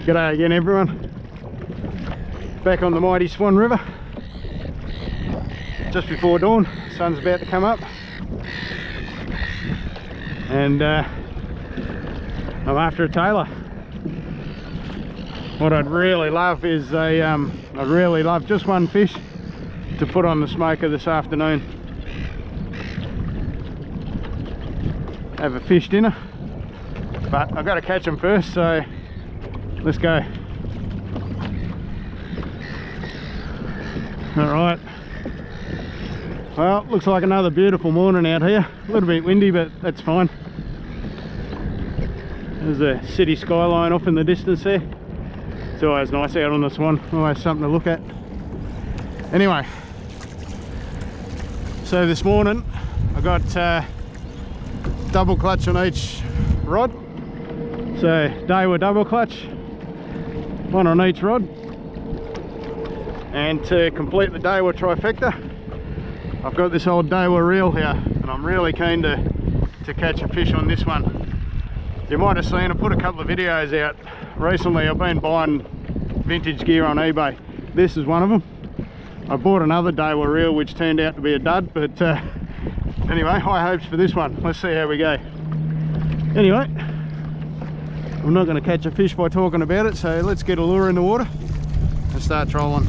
G'day again everyone. Back on the mighty Swan River. Just before dawn, sun's about to come up. And I'm after a tailor. What I'd really love is I'd really love just one fish to put on the smoker this afternoon. Have a fish dinner. But I've got to catch them first, so let's go. Alright. Well, looks like another beautiful morning out here. A little bit windy, but that's fine. There's the city skyline off in the distance there. It's always nice out on the Swan, always something to look at. Anyway, so this morning I got double clutch on each rod. So Tailor double clutch, one on each rod. And to complete the Tailor trifecta, I've got this old Tailor reel here, and I'm really keen to catch a fish on this one. You might have seen I put a couple of videos out recently. I've been buying vintage gear on eBay. This is one of them. I bought another Tailor reel which turned out to be a dud, but anyway, high hopes for this one. Let's see how we go. Anyway, I'm not going to catch a fish by talking about it, so let's get a lure in the water and start trolling.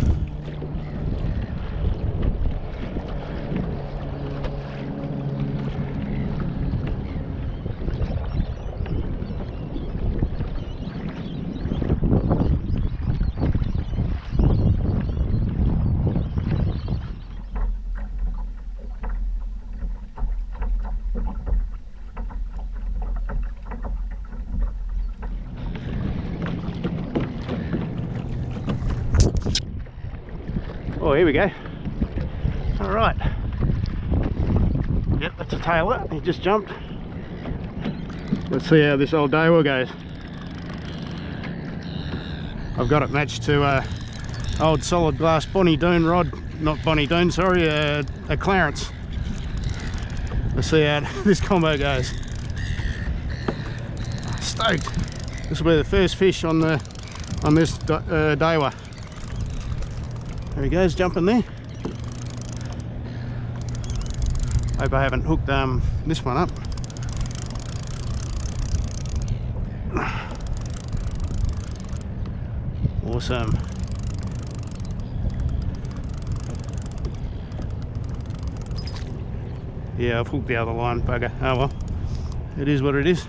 Oh, here we go. All right. Yep, that's a Tailor. He just jumped. Let's see how this old Tailor goes. I've got it matched to old solid glass Bonnie Doon rod. Not Bonnie Doon, sorry, a Clarence. Let's see how this combo goes. Stoked. This will be the first fish on this Tailor. There he goes, jumping there. Hope I haven't hooked this one up. Awesome. Yeah, I've hooked the other line, bugger. Oh well, it is what it is.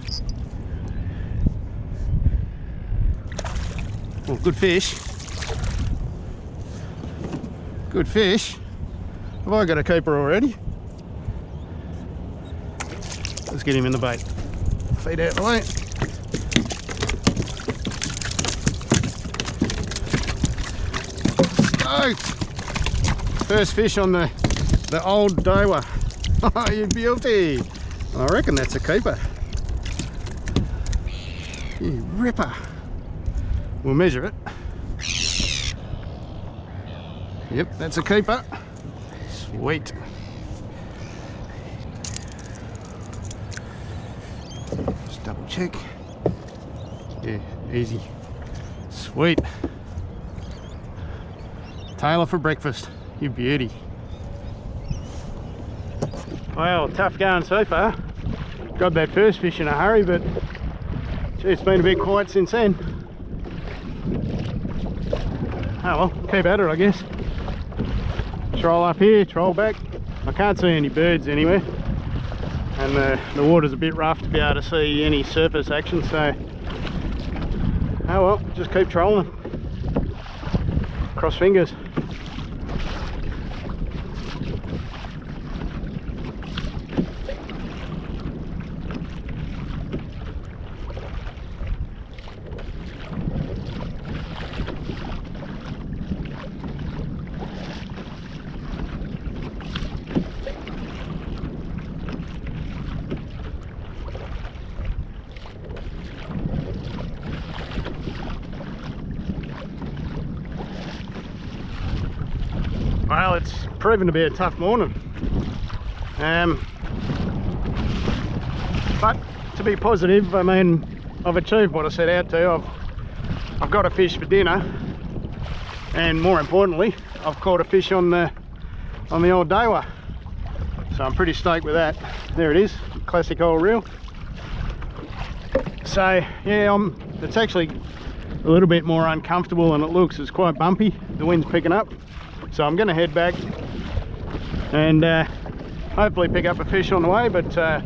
Oh, good fish. Good fish. Have I got a keeper already? Let's get him in the bait. Feet out the way. Stoked! First fish on the old Tailor. Oh, you beauty! I reckon that's a keeper. You ripper. We'll measure it. Yep, that's a keeper. Sweet. Just double check. Yeah, easy. Sweet. Tailor for breakfast. You beauty. Well, tough going so far. Got that first fish in a hurry, but gee, it's been a bit quiet since then. Oh well, keep at it, I guess. Troll up here, troll back. I can't see any birds anywhere, and the water's a bit rough to be able to see any surface action, so oh well, just keep trolling. Cross fingers. Well, it's proven to be a tough morning. But to be positive, I mean, I've achieved what I set out to. I've got a fish for dinner, and more importantly, I've caught a fish on the old Tailor. So I'm pretty stoked with that. There it is, classic old reel. So yeah, it's actually a little bit more uncomfortable than it looks. It's quite bumpy, the wind's picking up. So I'm gonna head back and hopefully pick up a fish on the way, but oh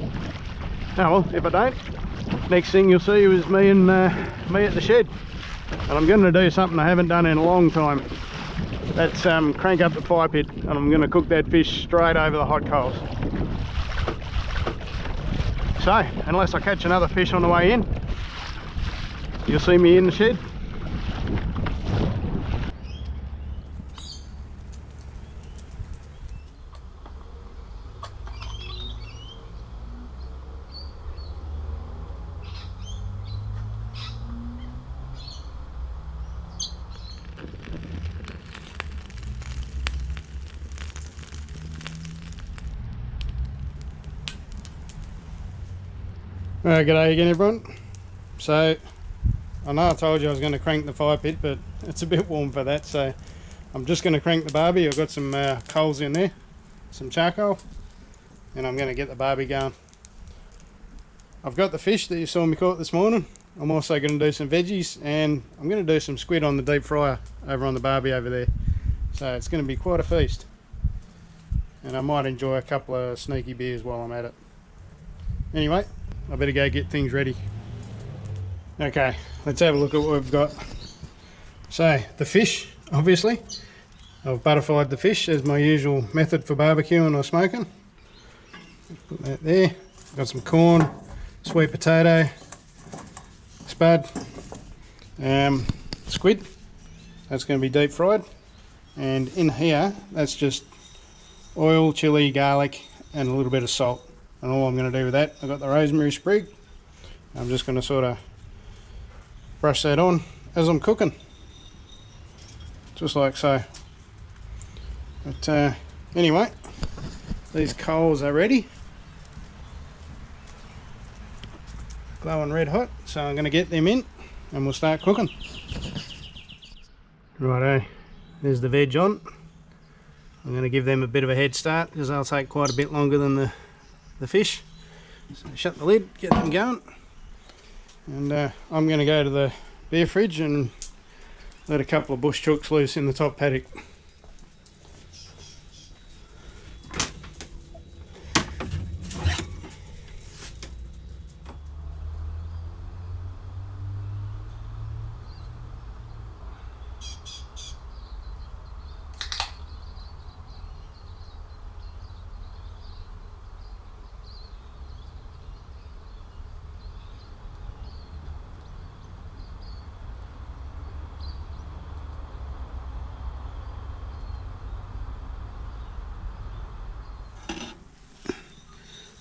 well, if I don't, next thing you'll see is me at the shed. And I'm gonna do something I haven't done in a long time. That's crank up the fire pit, and I'm gonna cook that fish straight over the hot coals. So, unless I catch another fish on the way in, you'll see me in the shed. Alright, g'day again everyone. So, I know I told you I was going to crank the fire pit, but it's a bit warm for that, so I'm just going to crank the barbie. I've got some coals in there, some charcoal, and I'm going to get the barbie going. I've got the fish that you saw me caught this morning. I'm also going to do some veggies, and I'm going to do some squid on the deep fryer over on the barbie over there. So it's going to be quite a feast. And I might enjoy a couple of sneaky beers while I'm at it. Anyway, I better go get things ready. Okay, let's have a look at what we've got. So, the fish, obviously. I've butterflied the fish as my usual method for barbecuing or smoking. Put that there. Got some corn, sweet potato, spud, squid. That's going to be deep fried. And in here, that's just oil, chilli, garlic, and a little bit of salt. And all I'm going to do with that, I've got the rosemary sprig. I'm just going to sort of brush that on as I'm cooking, just like so. But anyway, these coals are ready, glowing red hot, so I'm going to get them in and we'll start cooking. Righto, there's the veg on. I'm going to give them a bit of a head start because they'll take quite a bit longer than the fish. So shut the lid, get them going, and I'm going to go to the beer fridge and let a couple of bush chooks loose in the top paddock.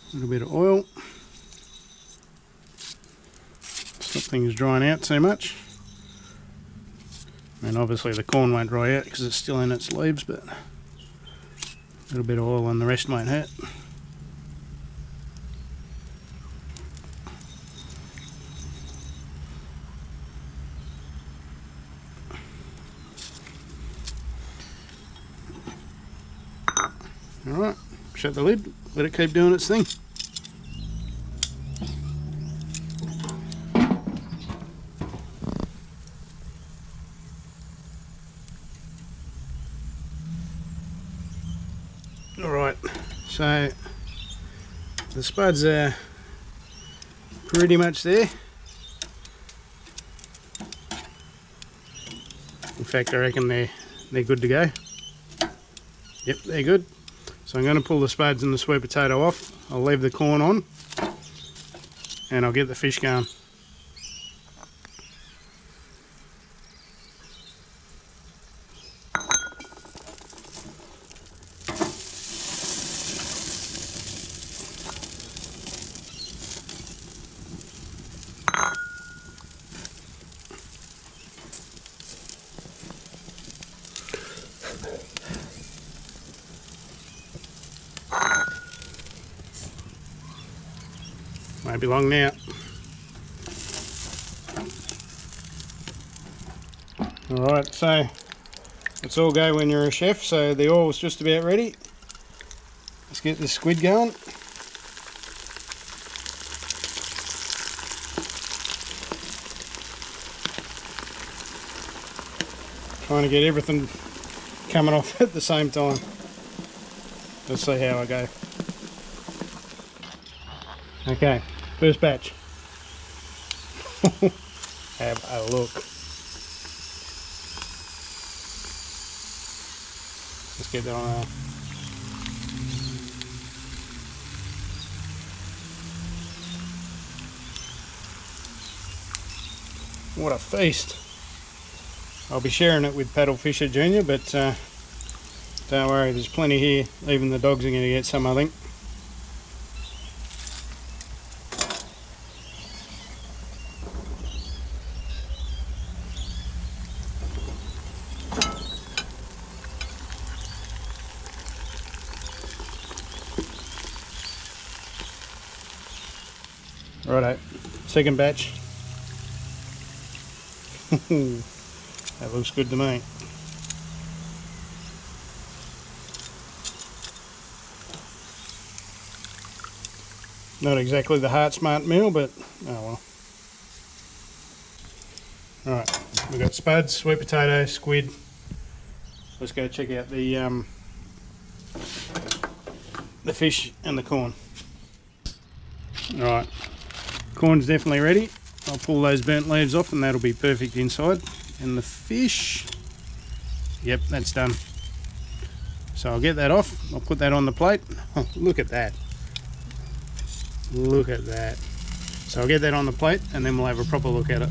A little bit of oil, stop things drying out too much, and obviously the corn won't dry out because it's still in its leaves, but a little bit of oil and the rest won't hurt. Alright, shut the lid, let it keep doing its thing. Alright, so the spuds are pretty much there. In fact, I reckon they're good to go. Yep, they're good. So I'm going to pull the spuds and the sweet potato off. I'll leave the corn on and I'll get the fish going. Won't be long now. Alright, so it's all go when you're a chef, so the oil's just about ready. Let's get the squid going. Trying to get everything coming off at the same time. Let's see how I go. Okay, first batch. Have a look. Let's get that on there. What a feast. I'll be sharing it with Paddle Fisher Jr., but don't worry, there's plenty here. Even the dogs are going to get some, I think. Righto, second batch. That looks good to me. Not exactly the heart smart meal, but oh well. Alright, we've got spuds, sweet potato, squid. Let's go check out the fish and the corn. Alright, corn's definitely ready. I'll pull those burnt leaves off and that'll be perfect inside. And the fish, yep, that's done. So I'll get that off. I'll put that on the plate. Oh, look at that. Look at that. So I'll get that on the plate and then we'll have a proper look at it.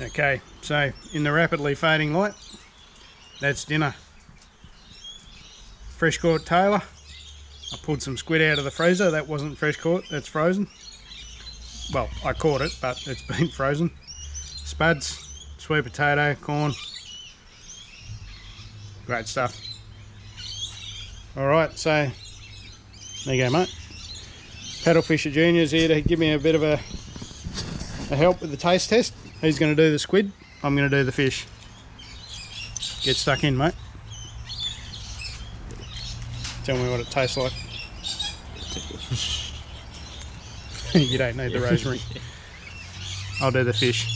Okay, so in the rapidly fading light, that's dinner. Fresh caught Tailor. I pulled some squid out of the freezer. That wasn't fresh caught, that's frozen. Well, I caught it, but it's been frozen. Spuds, sweet potato, corn. Great stuff. Alright, so there you go, mate. Paddle Fisher Jr.'s here to give me a bit of a help with the taste test. He's going to do the squid, I'm going to do the fish. Get stuck in, mate. Tell me what it tastes like. You don't need the rosemary. I'll do the fish.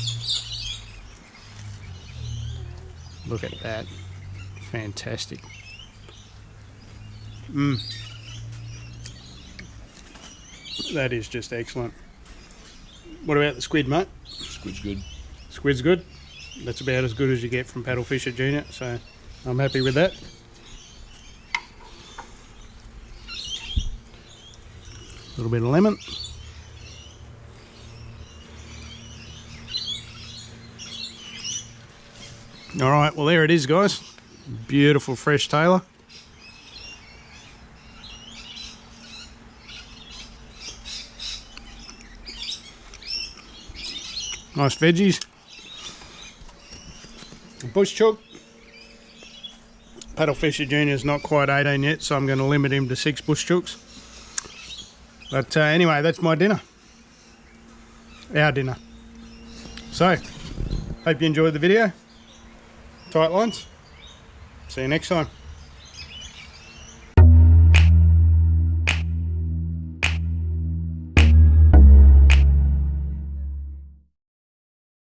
Look at that. Fantastic. That is just excellent. What about the squid, mate? Squid's good. Squid's good. That's about as good as you get from Paddle Fisher Jr., so I'm happy with that. A little bit of lemon. Alright, well there it is, guys. Beautiful fresh Tailor. Nice veggies. Bush chook. Paddle Fisher Jr. is not quite 18 yet, so I'm going to limit him to 6 bush chooks. But anyway, that's my dinner. Our dinner. So, hope you enjoyed the video. Tight lines. See you next time.